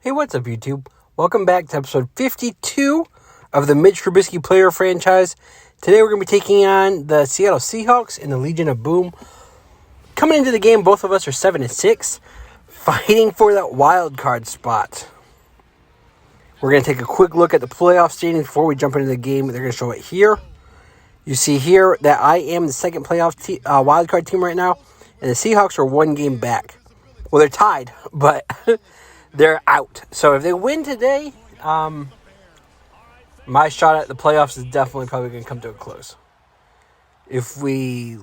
Hey, what's up, YouTube? Welcome back to episode 52 of the Mitch Trubisky Player Franchise. Today we're going to be taking on the Seattle Seahawks in the Legion of Boom. Coming into the game, both of us are 7-6, fighting for that wild card spot. We're going to take a quick look at the playoff standings before we jump into the game. They're going to show it here. You see here that I am the second playoff wild card team right now, and the Seahawks are one game back. Well, they're tied, but they're out. So if they win today, my shot at the playoffs is definitely probably going to come to a close. If we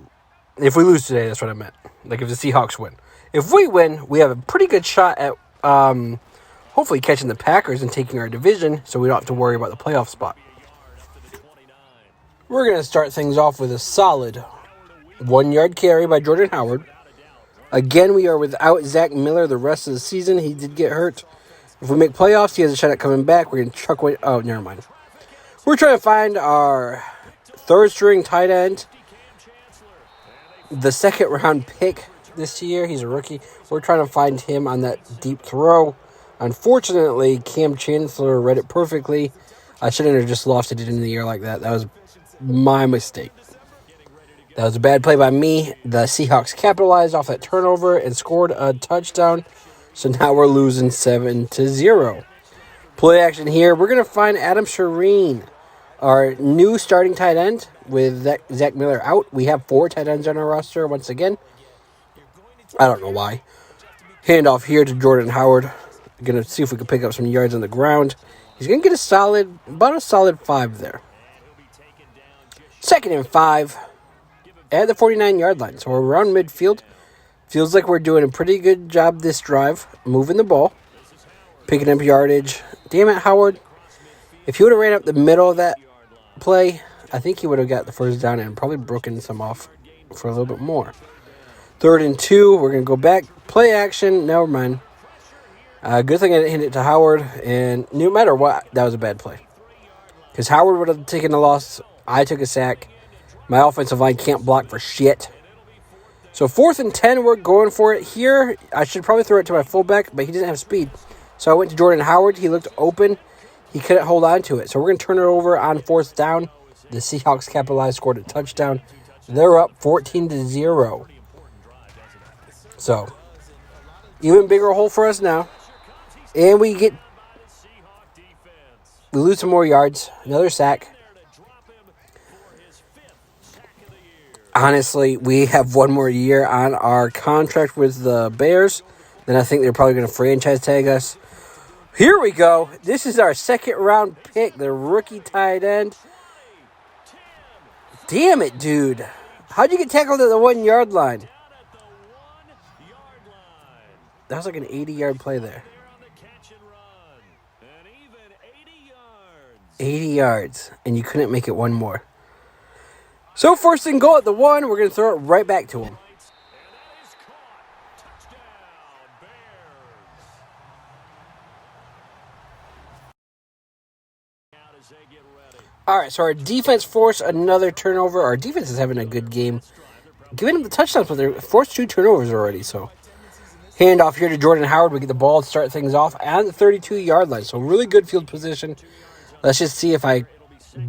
lose today, that's what I meant. Like if the Seahawks win. If we win, we have a pretty good shot at hopefully catching the Packers and taking our division, so we don't have to worry about the playoff spot. We're going to start things off with a solid 1-yard carry by Jordan Howard. Again, we are without Zach Miller the rest of the season. He did get hurt. If we make playoffs, he has a shot at coming back. We're going to chuck away. Oh, never mind. We're trying to find our third-string tight end. The second-round pick this year. He's a rookie. We're trying to find him on that deep throw. Unfortunately, Cam Chancellor read it perfectly. I shouldn't have just lofted it in the air like that. That was my mistake. That was a bad play by me. The Seahawks capitalized off that turnover and scored a touchdown. So now we're losing 7-0. Play action here. We're going to find Adam Shireen, our new starting tight end with Zach Miller out. We have 4 tight ends on our roster once again. I don't know why. Handoff here to Jordan Howard. Going to see if we can pick up some yards on the ground. He's going to get about a solid 5 there. 2nd and 5. At the 49-yard line. So we're around midfield. Feels like we're doing a pretty good job this drive. Moving the ball. Picking up yardage. Damn it, Howard. If he would have ran up the middle of that play, I think he would have got the first down and probably broken some off for a little bit more. 3rd and 2. We're going to go back. Play action. Never mind. Good thing I didn't hit it to Howard. And no matter what, that was a bad play. Because Howard would have taken the loss. I took a sack. My offensive line can't block for shit. So 4th and 10, we're going for it here. I should probably throw it to my fullback, but he doesn't have speed. So I went to Jordan Howard. He looked open. He couldn't hold on to it. So we're going to turn it over on 4th down. The Seahawks capitalized, scored a touchdown. They're up 14-0. So, even bigger hole for us now. And we lose some more yards. Another sack. Honestly, we have one more year on our contract with the Bears. Then I think they're probably going to franchise tag us. Here we go. This is our 2nd-round pick, the rookie tight end. Damn it, dude. How'd you get tackled at the 1-yard line? That was like an 80-yard play there. 80 yards, and you couldn't make it one more. So 1st and goal at the 1, we're going to throw it right back to him. All right, so our defense forced another turnover. Our defense is having a good game. Giving them the touchdowns, but they're forced 2 turnovers already. So handoff here to Jordan Howard. We get the ball to start things off at the 32-yard line. So really good field position. Let's just see if I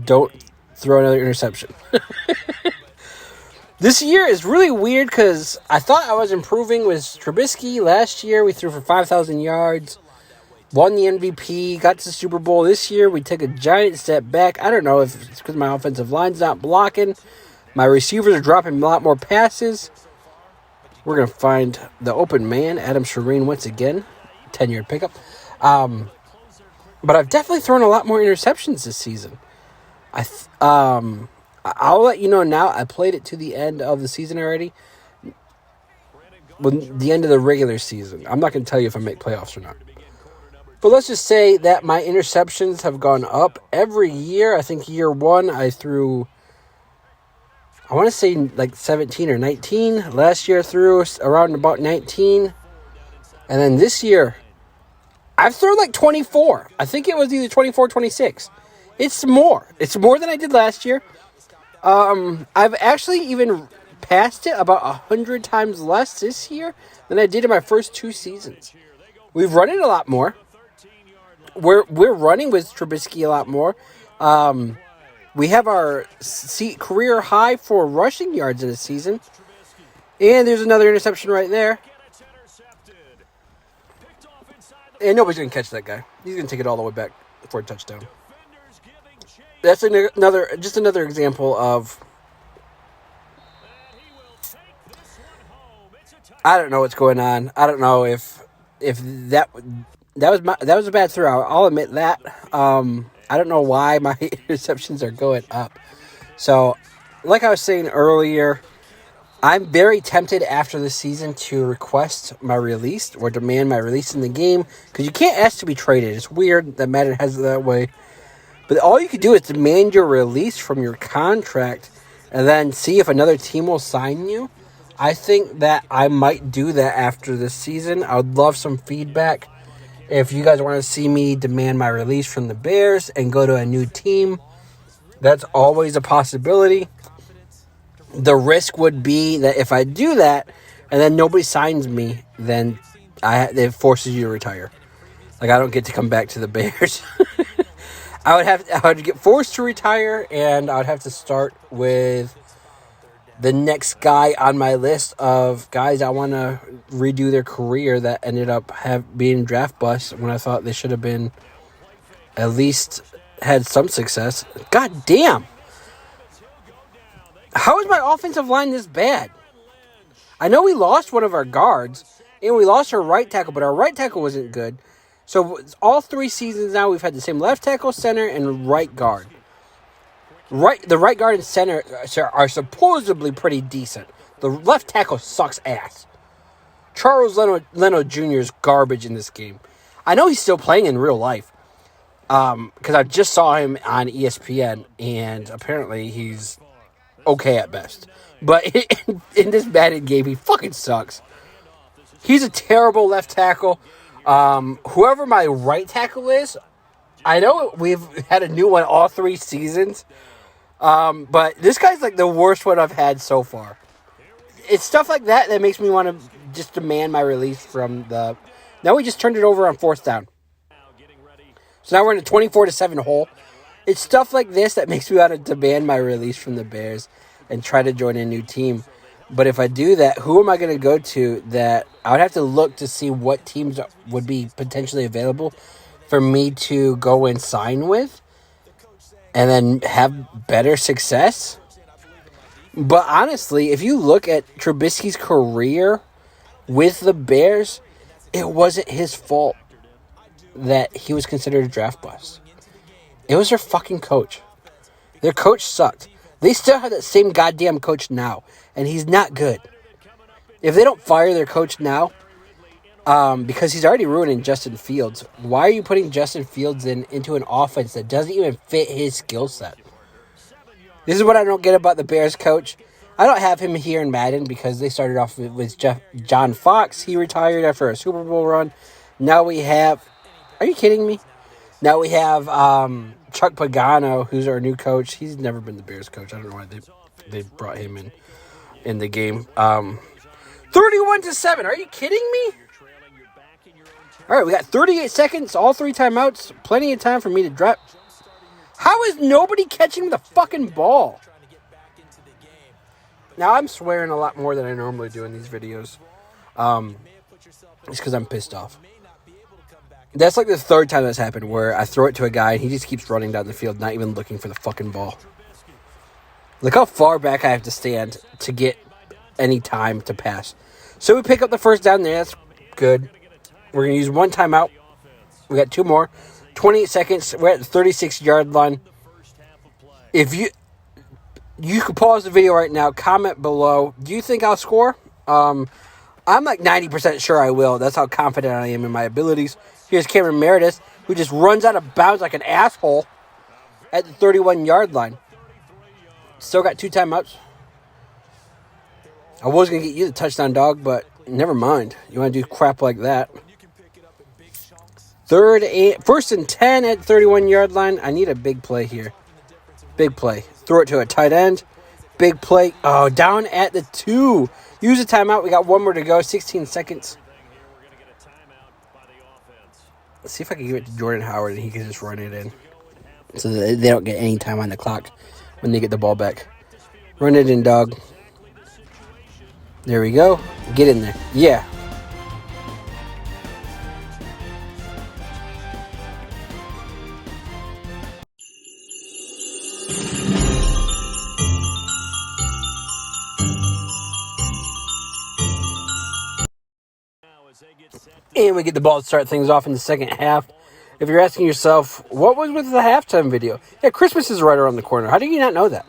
don't throw another interception. This year is really weird because I thought I was improving with Trubisky. Last year, we threw for 5,000 yards, won the MVP, got to the Super Bowl. This year, we take a giant step back. I don't know if it's because my offensive line's not blocking. My receivers are dropping a lot more passes. We're going to find the open man, Adam Shireen, once again. 10-yard pickup. But I've definitely thrown a lot more interceptions this season. I'll let you know now. I played it to the end of the season already. The end of the regular season. I'm not going to tell you if I make playoffs or not. But let's just say that my interceptions have gone up every year. I think year 1 I threw, I want to say like 17 or 19. Last year I threw around about 19. And then this year, I've thrown like 24. I think it was either 24 or 26. It's more. It's more than I did last year. I've actually even passed it about 100 times less this year than I did in my first 2 seasons. We've run it a lot more. we're running with Trubisky a lot more. We have our career high for rushing yards in the season. And there's another interception right there. And nobody's going to catch that guy. He's going to take it all the way back for a touchdown. That's another example of, I don't know what's going on. I don't know if that was a bad throw. I'll admit that. I don't know why my interceptions are going up. So, like I was saying earlier, I'm very tempted after the season to request my release or demand my release in the game because you can't ask to be traded. It's weird that Madden has it that way. But all you could do is demand your release from your contract and then see if another team will sign you. I think that I might do that after this season. I would love some feedback. If you guys want to see me demand my release from the Bears and go to a new team, that's always a possibility. The risk would be that if I do that and then nobody signs me, then it forces you to retire. Like, I don't get to come back to the Bears. I would get forced to retire, and I would have to start with the next guy on my list of guys I want to redo their career that ended up being draft busts when I thought they should have been at least had some success. God damn. How is my offensive line this bad? I know we lost one of our guards, and we lost our right tackle, but our right tackle wasn't good. So all 3 seasons now, we've had the same left tackle, center, and right guard. The right guard and center are supposedly pretty decent. The left tackle sucks ass. Charles Leno Jr. is garbage in this game. I know he's still playing in real life because I just saw him on ESPN, and apparently he's okay at best. But in this Madden game, he fucking sucks. He's a terrible left tackle. Whoever my right tackle is, I know we've had a new one all 3 seasons. But this guy's like the worst one I've had so far. It's stuff like that makes me want to just demand my release from the... Now we just turned it over on 4th down. So now we're in a 24-7 hole. It's stuff like this that makes me want to demand my release from the Bears and try to join a new team. But if I do that, who am I going to go to that I would have to look to see what teams would be potentially available for me to go and sign with and then have better success? But honestly, if you look at Trubisky's career with the Bears, it wasn't his fault that he was considered a draft bust. It was their fucking coach. Their coach sucked. They still have that same goddamn coach now, and he's not good. If they don't fire their coach now, because he's already ruining Justin Fields, why are you putting Justin Fields into an offense that doesn't even fit his skill set? This is what I don't get about the Bears coach. I don't have him here in Madden because they started off with John Fox. He retired after a Super Bowl run. Now we have... Are you kidding me? Now we have Chuck Pagano, who's our new coach. He's never been the Bears coach. I don't know why they brought him in the game. 31-7. Are you kidding me? All right, we got 38 seconds, all 3 timeouts. Plenty of time for me to drop. How is nobody catching the fucking ball? Now, I'm swearing a lot more than I normally do in these videos. It's because I'm pissed off. That's like the 3rd time that's happened where I throw it to a guy and he just keeps running down the field, not even looking for the fucking ball. Look how far back I have to stand to get any time to pass. So we pick up the 1st down there. That's good. We're going to use 1 timeout. We got 2 more. 28 seconds. We're at the 36-yard line. If you could pause the video right now, comment below. Do you think I'll score? I'm like 90% sure I will. That's how confident I am in my abilities. Here's Cameron Meredith, who just runs out of bounds like an asshole at the 31-yard line. Still got 2 timeouts. I was going to get you the touchdown, dog, but never mind. You want to do crap like that. 1st and 10 at the 31-yard line. I need a big play here. Big play. Throw it to a tight end. Big play. Oh, down at the 2. Use a timeout. We got 1 more to go. 16 seconds. Let's see if I can give it to Jordan Howard and he can just run it in. So that they don't get any time on the clock when they get the ball back. Run it in, dog. There we go. Get in there. Yeah. And we get the ball to start things off in the second half. If you're asking yourself, what was with the halftime video? Yeah, Christmas is right around the corner. How do you not know that?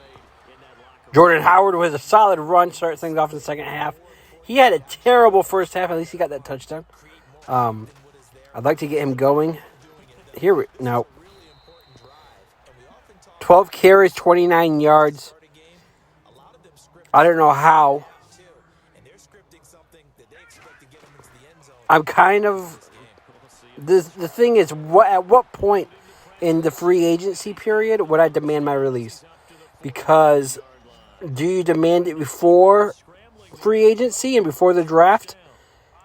Jordan Howard with a solid run, start things off in the second half. He had a terrible first half. At least he got that touchdown. I'd like to get him going. Now, 12 carries, 29 yards. I don't know how. I'm kind of... The thing is, at what point in the free agency period would I demand my release? Because do you demand it before free agency and before the draft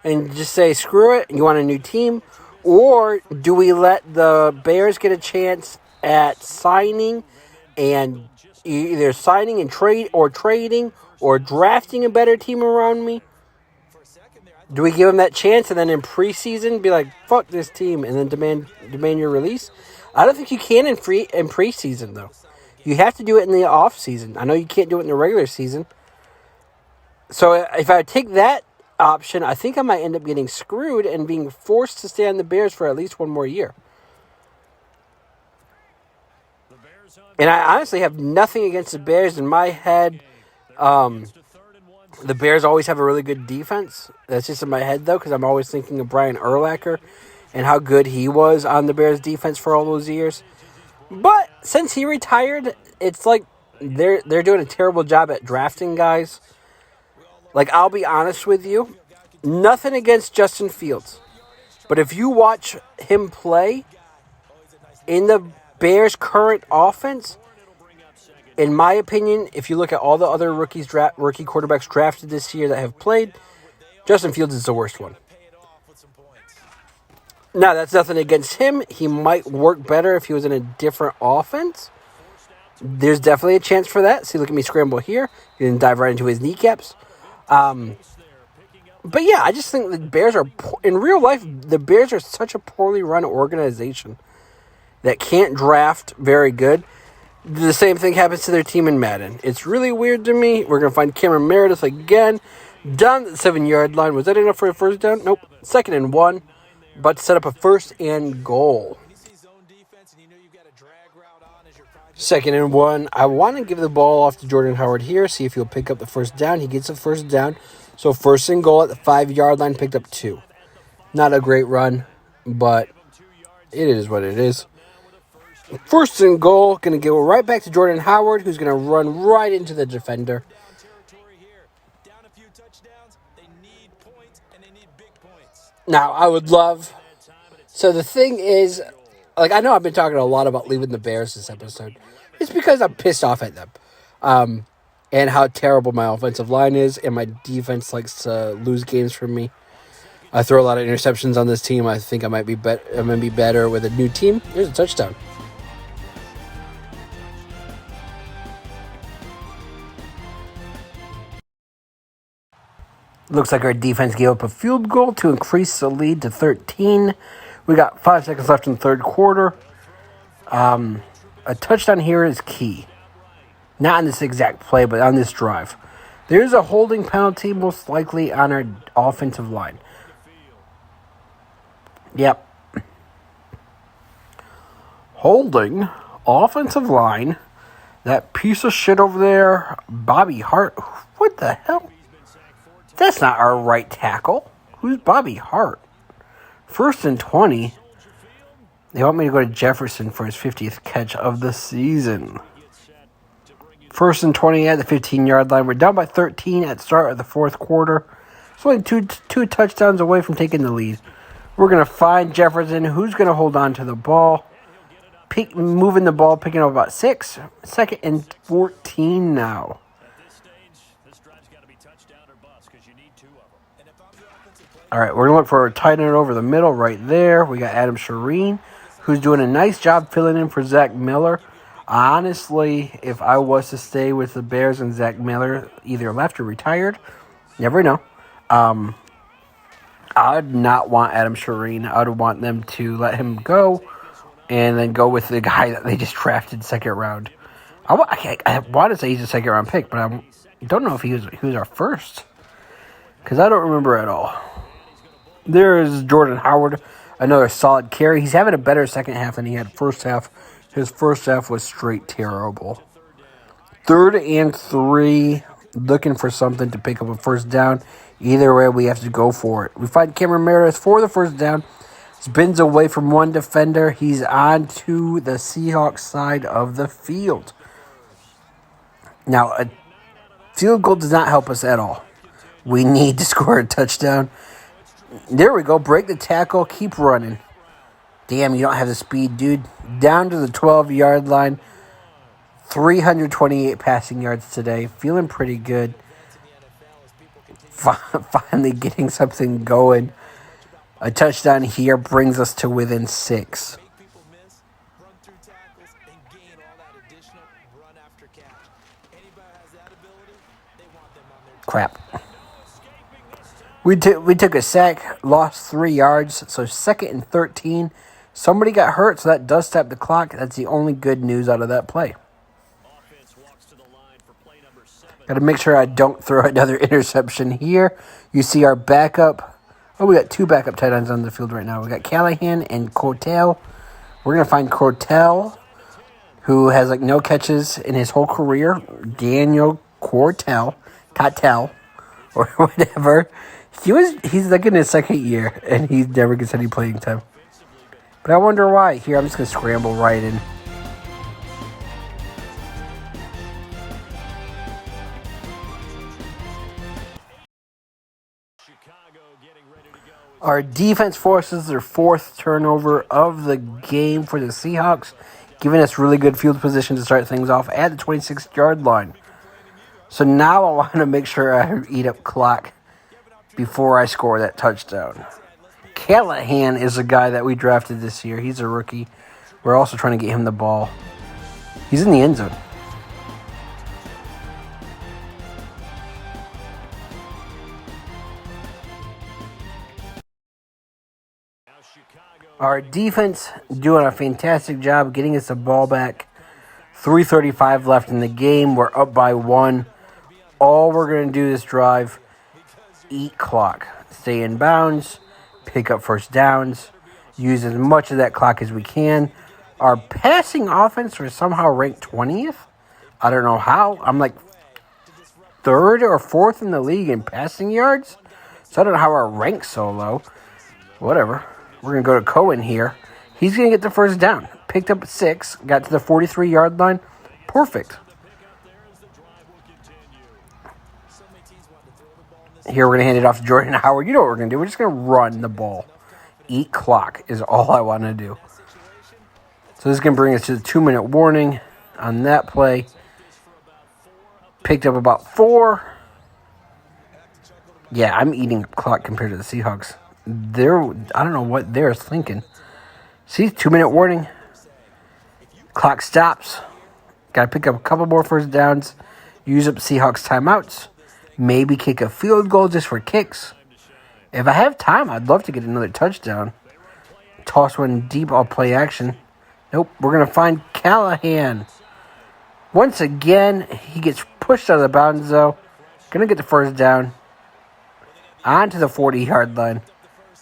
and just say, screw it, you want a new team? Or do we let the Bears get a chance at signing and either signing and trading or drafting a better team around me? Do we give them that chance and then in preseason be like, fuck this team, and then demand your release? I don't think you can in preseason, though. You have to do it in the off season. I know you can't do it in the regular season. So if I take that option, I think I might end up getting screwed and being forced to stay on the Bears for at least one more year. And I honestly have nothing against the Bears. In my head, the Bears always have a really good defense. That's just in my head, though, because I'm always thinking of Brian Urlacher and how good he was on the Bears' defense for all those years. But since he retired, it's like they're doing a terrible job at drafting guys. Like, I'll be honest with you, nothing against Justin Fields. But if you watch him play in the Bears' current offense, in my opinion, if you look at all the other rookie quarterbacks drafted this year that have played, Justin Fields is the worst one. Now, that's nothing against him. He might work better if he was in a different offense. There's definitely a chance for that. See, look at me scramble here. He didn't dive right into his kneecaps. But yeah, I just think the Bears are, in real life, the Bears are such a poorly run organization that can't draft very good. The same thing happens to their team in Madden. It's really weird to me. We're going to find Cameron Meredith again. Down at the 7-yard line. Was that enough for a first down? Nope. 2nd and 1. But to set up a 1st and goal. 2nd and 1. I want to give the ball off to Jordan Howard here. See if he'll pick up the first down. He gets a first down. So 1st and goal at the 5-yard line. Picked up 2. Not a great run. But it is what it is. 1st and goal. Going to go right back to Jordan Howard, who's going to run right into the defender. Now, I would love... So the thing is, like, I know I've been talking a lot about leaving the Bears this episode. It's because I'm pissed off at them. And how terrible my offensive line is, and my defense likes to lose games for me. I throw a lot of interceptions on this team. I think I might be I'm going to be better with a new team. Here's a touchdown. Looks like our defense gave up a field goal to increase the lead to 13. We got 5 seconds left in the third quarter. A touchdown here is key. Not on this exact play, but on this drive. There's a holding penalty most likely on our offensive line. Yep. Holding, offensive line. That piece of shit over there, Bobby Hart. What the hell? That's not our right tackle. Who's Bobby Hart? 1st and 20. They want me to go to Jefferson for his 50th catch of the season. 1st and 20 at the 15-yard line. We're down by 13 at the start of the fourth quarter. It's only two touchdowns away from taking the lead. We're going to find Jefferson, who's going to hold on to the ball. Moving the ball, picking up about 6. 2nd and 14 now. All right, we're going to look for a tight end over the middle right there. We got Adam Shireen, who's doing a nice job filling in for Zach Miller. Honestly, if I was to stay with the Bears and Zach Miller either left or retired, never know. I would not want Adam Shireen. I would want them to let him go and then go with the guy that they just drafted second round. I want to say he's a second round pick, but I don't know if he was our first because I don't remember at all. There is Jordan Howard, another solid carry. He's having a better second half than he had first half. His first half was straight terrible. 3rd and 3, looking for something to pick up a first down. Either way, we have to go for it. We find Cameron Meredith for the first down. Spins away from one defender. He's on to the Seahawks side of the field. Now, a field goal does not help us at all. We need to score a touchdown. There we go. Break the tackle. Keep running. Damn, you don't have the speed, dude. Down to the 12-yard line. 328 passing yards today. Feeling pretty good. Finally getting something going. A touchdown here brings us to within 6. Crap. We took a sack, lost 3 yards, so 2nd and 13. Somebody got hurt, so that does stop the clock. That's the only good news out of that play. Got to make sure I don't throw another interception here. You see our backup. Oh, we got 2 backup tight ends on the field right now. We got Callahan and Cortell. We're going to find Cortell, who has no catches in his whole career. Daniel Cortell, or whatever. He's in his second year, and he never gets any playing time. But I wonder why. Here, I'm just going to scramble right in. Our defense forces their 4th turnover of the game for the Seahawks, giving us really good field position to start things off at the 26-yard line. So now I want to make sure I eat up clock before I score that touchdown. Callahan is a guy that we drafted this year. He's a rookie. We're also trying to get him the ball. He's in the end zone. Our defense doing a fantastic job getting us the ball back. 3:35 left in the game. We're up by 1. All we're going to do this drive, eat clock. Stay in bounds, pick up first downs, use as much of that clock as we can. Our passing offense was somehow ranked 20th. I don't know how. I'm 3rd or 4th in the league in passing yards. So I don't know how our rank's so low. Whatever. We're going to go to Cohen here. He's going to get the first down. Picked up 6. Got to the 43-yard line. Perfect. Here we're going to hand it off to Jordan Howard. You know what we're going to do. We're just going to run the ball. Eat clock is all I want to do. So this is going to bring us to the 2-minute warning on that play. Picked up about 4. Yeah, I'm eating clock compared to the Seahawks. I don't know what they're thinking. See, 2-minute warning. Clock stops. Got to pick up a couple more first downs. Use up Seahawks timeouts. Maybe kick a field goal just for kicks. If I have time, I'd love to get another touchdown. Toss one deep, I'll play action. Nope, we're going to find Callahan. Once again, he gets pushed out of the bounds, though. Going to get the first down. On to the 40-yard line.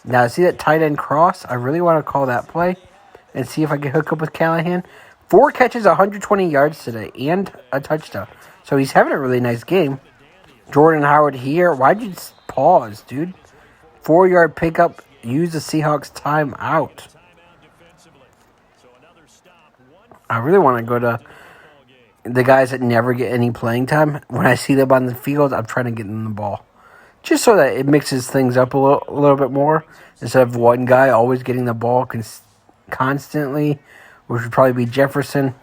Now, see that tight end cross? I really want to call that play and see if I can hook up with Callahan. 4 catches, 120 yards today, and a touchdown. So he's having a really nice game. Jordan Howard here. Why'd you pause, dude? 4-yard pickup. Use the Seahawks timeout. I really want to go to the guys that never get any playing time. When I see them on the field, I'm trying to get them the ball. Just so that it mixes things up a little bit more. Instead of one guy always getting the ball constantly, which would probably be Jefferson.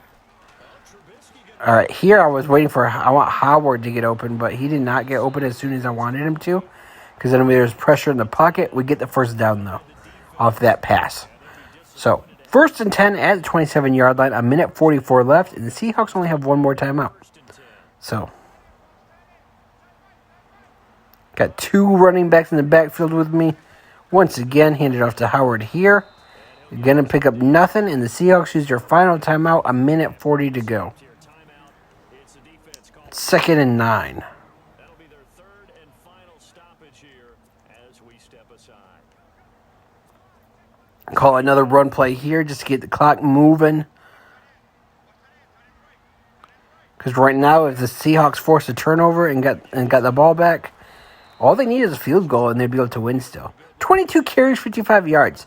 All right, here I want Howard to get open, but he did not get open as soon as I wanted him to because then when there's pressure in the pocket, we get the first down, though, off that pass. So, 1st and 10 at the 27-yard line, a minute 44 left, and the Seahawks only have one more timeout. So, got 2 running backs in the backfield with me. Once again, handed off to Howard here. You're going to pick up nothing, and the Seahawks use their final timeout, a minute 40 to go. 2nd and 9. That'll be their 3rd and final stoppage here as we step aside. Call another run play here just to get the clock moving. Because right now, if the Seahawks force a turnover and got the ball back, all they need is a field goal and they'd be able to win still. 22 carries, 55 yards.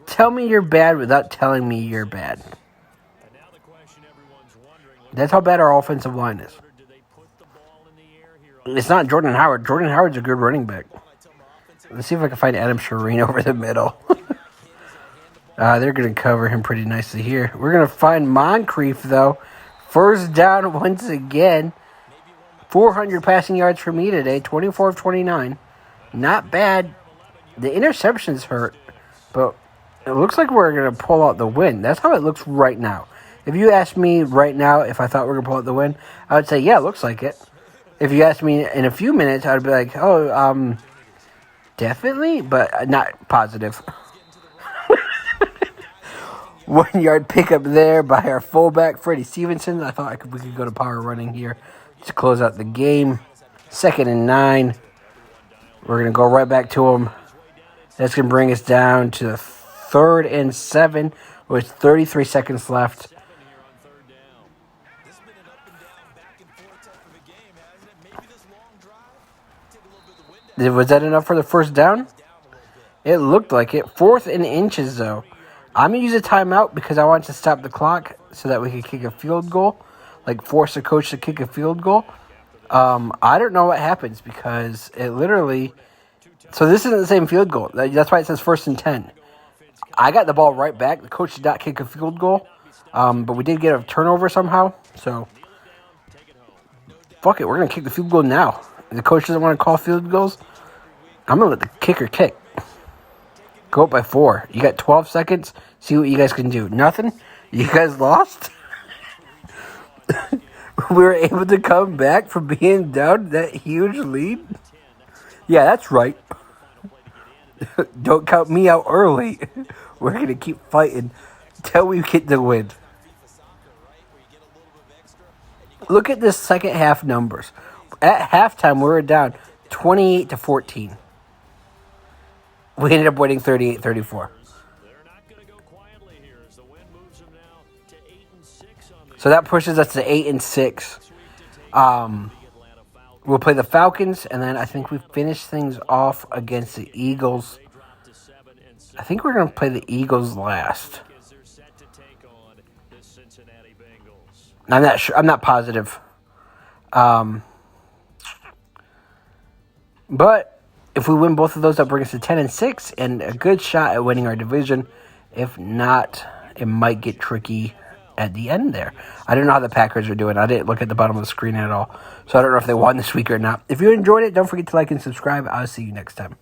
Tell me you're bad without telling me you're bad. That's how bad our offensive line is. It's not Jordan Howard. Jordan Howard's a good running back. Let's see if I can find Adam Shireen over the middle. They're going to cover him pretty nicely here. We're going to find Moncrief, though. First down once again. 400 passing yards for me today. 24 of 29. Not bad. The interceptions hurt, but it looks like we're going to pull out the win. That's how it looks right now. If you asked me right now if I thought we were going to pull out the win, I would say, yeah, it looks like it. If you asked me in a few minutes, I would be like, definitely, but not positive. 1 yard pickup there by our fullback, Freddie Stevenson. I thought we could go to power running here to close out the game. 2nd and 9. We're going to go right back to him. That's going to bring us down to 3rd and 7 with 33 seconds left. Was that enough for the first down? It looked like it. 4th and inches, though. I'm going to use a timeout because I want to stop the clock so that we can kick a field goal. Like, force a coach to kick a field goal. I don't know what happens because it literally... So this isn't the same field goal. That's why it says 1st and 10. I got the ball right back. The coach did not kick a field goal. But we did get a turnover somehow. So, fuck it. We're going to kick the field goal now. The coach doesn't want to call field goals. I'm going to let the kicker kick. Go up by 4. You got 12 seconds. See what you guys can do. Nothing? You guys lost? We were able to come back from being down that huge lead? Yeah, that's right. Don't count me out early. We're going to keep fighting until we get the win. Look at this second half numbers. At halftime, we were down 28-14. We ended up winning 38-34. So that pushes us to 8-6. We'll play the Falcons, and then I think we finish things off against the Eagles. I think we're going to play the Eagles last. I'm not sure. I'm not positive. But if we win both of those, that brings us to 10-6 and a good shot at winning our division. If not, it might get tricky at the end there. I don't know how the Packers are doing. I didn't look at the bottom of the screen at all. So I don't know if they won this week or not. If you enjoyed it, don't forget to like and subscribe. I'll see you next time.